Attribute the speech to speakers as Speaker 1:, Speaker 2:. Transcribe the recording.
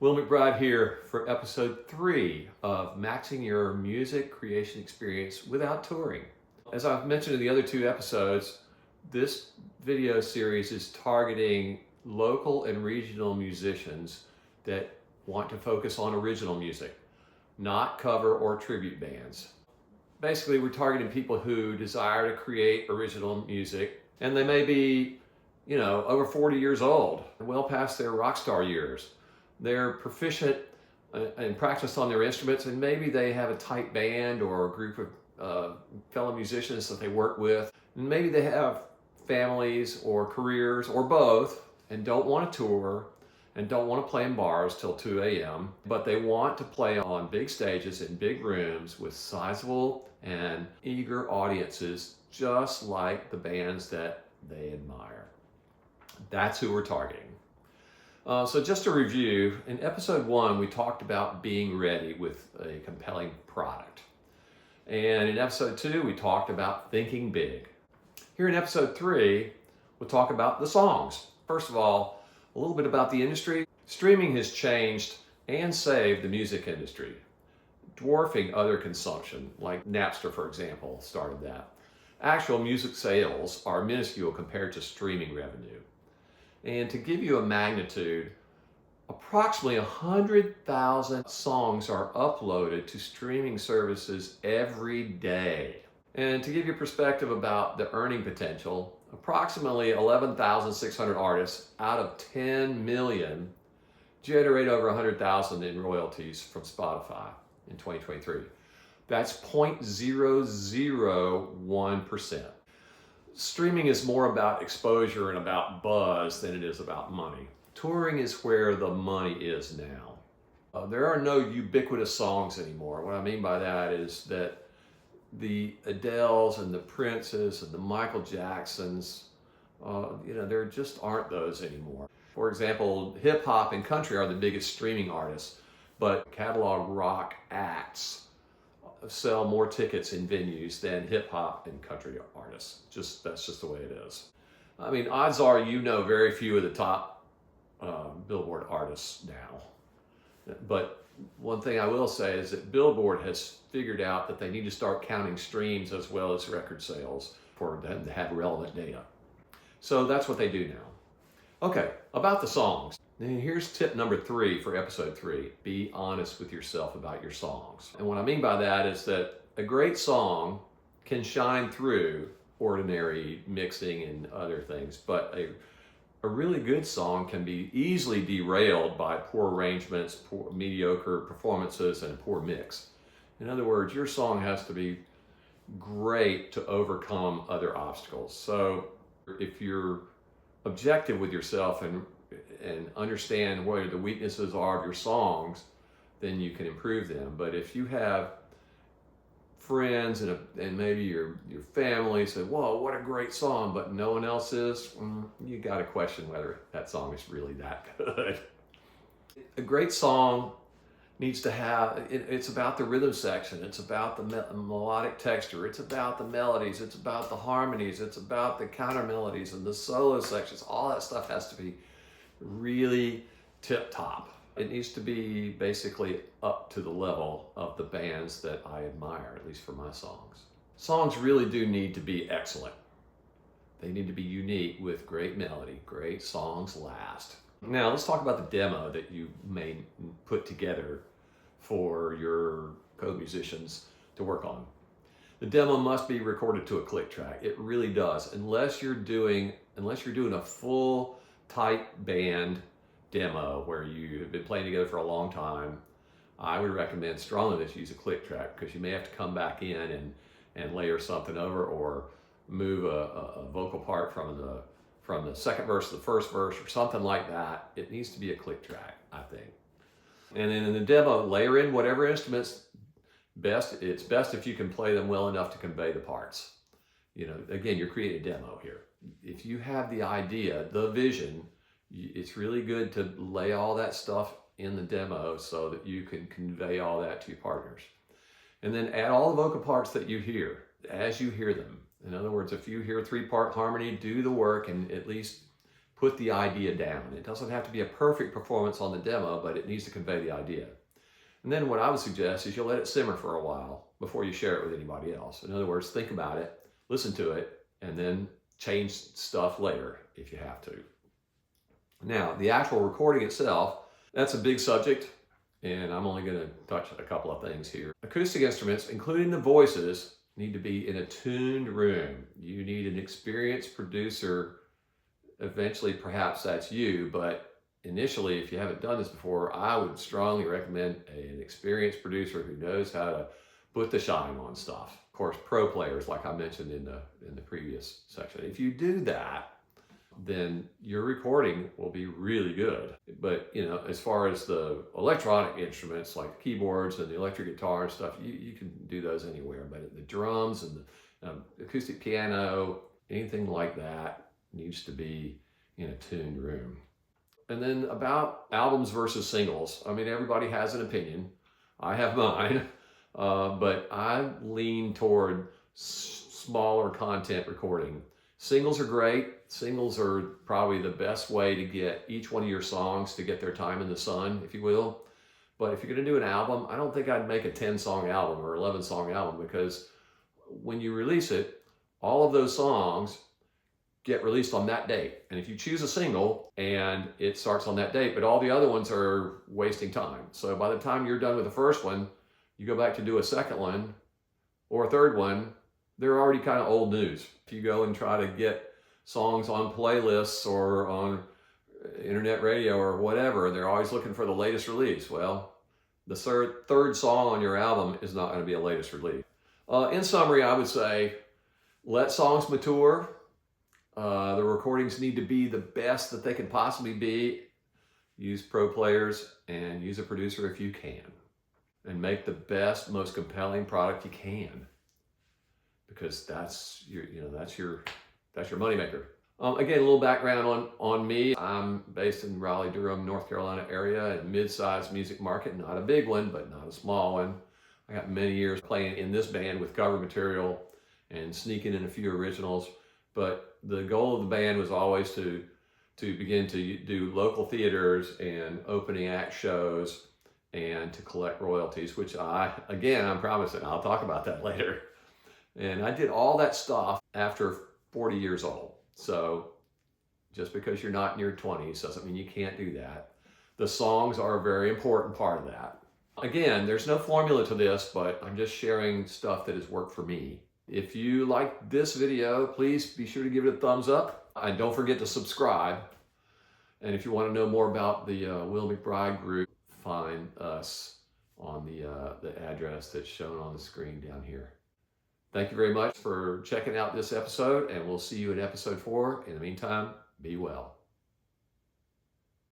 Speaker 1: Will McBride here for episode 3 of Maxing Your Music Creation Experience Without Touring. As I've mentioned in the other 2 episodes, this video series is targeting local and regional musicians that want to focus on original music, not cover or tribute bands. Basically, we're targeting people who desire to create original music, and they may be, over 40 years old, well past their rock star years. They're proficient and practiced on their instruments, and maybe they have a tight band or a group of fellow musicians that they work with. And maybe they have families or careers or both and don't want to tour and don't want to play in bars till 2 a.m., but they want to play on big stages in big rooms with sizable and eager audiences, just like the bands that they admire. That's who we're targeting. So just to review, in episode 1, we talked about being ready with a compelling product. And in episode 2, we talked about thinking big. Here in episode 3, we'll talk about the songs. First of all, a little bit about the industry. Streaming has changed and saved the music industry, dwarfing other consumption, like Napster, for example, started that. Actual music sales are minuscule compared to streaming revenue. And to give you a magnitude, approximately 100,000 songs are uploaded to streaming services every day. And to give you perspective about the earning potential, approximately 11,600 artists out of 10 million generate over 100,000 in royalties from Spotify in 2023. That's 0.001%. Streaming is more about exposure and about buzz than it is about money. Touring is where the money is now. There are no ubiquitous songs anymore. What I mean by that is that the Adeles and the Princes and the Michael Jacksons, there just aren't those anymore. For example, hip hop and country are the biggest streaming artists, but catalog rock acts sell more tickets in venues than hip hop and country artists. That's just the way it is. I mean, odds are very few of the top Billboard artists now. But one thing I will say is that Billboard has figured out that they need to start counting streams as well as record sales for them to have relevant data. So that's what they do now. Okay, about the songs. And here's tip number 3 for episode 3. Be honest with yourself about your songs. And what I mean by that is that a great song can shine through ordinary mixing and other things, but a really good song can be easily derailed by poor arrangements, poor, mediocre performances, and a poor mix. In other words, your song has to be great to overcome other obstacles. So if you're objective with yourself and understand what the weaknesses are of your songs, then you can improve them. But if you have friends and maybe your family say, "Whoa, what a great song," but no one else is, you got to question whether that song is really that good. A great song needs to have, it's about the rhythm section, it's about the melodic texture, it's about the melodies, it's about the harmonies, it's about the counter melodies and the solo sections. All that stuff has to be really tip top. It needs to be basically up to the level of the bands that I admire, at least for my songs. Songs really do need to be excellent. They need to be unique with great melody. Great songs last. Now let's talk about the demo that you may put together for your co-musicians to work on. The demo must be recorded to a click track. It really does. Unless you're doing a full tight band demo where you have been playing together for a long time, I would recommend strongly that you use a click track, because you may have to come back in and layer something over or move a vocal part from the second verse to the first verse or something like that. It needs to be a click track, I think. And then in the demo, layer in whatever instruments best. It's best if you can play them well enough to convey the parts. Again, you're creating a demo here. If you have the idea, the vision, it's really good to lay all that stuff in the demo so that you can convey all that to your partners. And then add all the vocal parts that you hear as you hear them. In other words, if you hear a 3-part harmony, do the work and at least put the idea down. It doesn't have to be a perfect performance on the demo, but it needs to convey the idea. And then what I would suggest is you let it simmer for a while before you share it with anybody else. In other words, think about it, listen to it, and then change stuff later if you have to. Now, the actual recording itself, that's a big subject, and I'm only going to touch a couple of things here. Acoustic instruments, including the voices, need to be in a tuned room. You need an experienced producer. Eventually, perhaps that's you, but initially, if you haven't done this before, I would strongly recommend an experienced producer who knows how to put the shine on stuff. Of course, pro players, like I mentioned in the previous section. If you do that, then your recording will be really good. But, you know, as far as the electronic instruments like keyboards and the electric guitar and stuff, you can do those anywhere. But the drums and the acoustic piano, anything like that needs to be in a tuned room. And then about albums versus singles. I mean, everybody has an opinion. I have mine, but I lean toward smaller content recording. Singles are great. Singles are probably the best way to get each one of your songs to get their time in the sun, if you will. But if you're going to do an album, I don't think I'd make a 10-song album or 11-song album, because when you release it, all of those songs get released on that date. And if you choose a single and it starts on that date, but all the other ones are wasting time. So by the time you're done with the first one, you go back to do a second one or a third one, they're already kind of old news. If you go and try to get songs on playlists or on internet radio or whatever, they're always looking for the latest release. Well, the third song on your album is not going to be a latest release. In summary, I would say let songs mature. The recordings need to be the best that they can possibly be. Use pro players and use a producer if you can, and make the best, most compelling product you can, because that's your moneymaker. Again, a little background on me. I'm based in Raleigh-Durham, North Carolina area, a mid-sized music market, not a big one, but not a small one. I got many years playing in this band with cover material and sneaking in a few originals. But the goal of the band was always to begin to do local theaters and opening act shows and to collect royalties, which I'm promising I'll talk about that later. And I did all that stuff after 40 years old. So just because you're not in your 20s doesn't mean you can't do that. The songs are a very important part of that. Again, there's no formula to this, but I'm just sharing stuff that has worked for me. If you like this video, please be sure to give it a thumbs up. And don't forget to subscribe. And if you want to know more about the Will McBride Group, find us on the address that's shown on the screen down here. Thank you very much for checking out this episode, and we'll see you in episode 4. In the meantime, be well.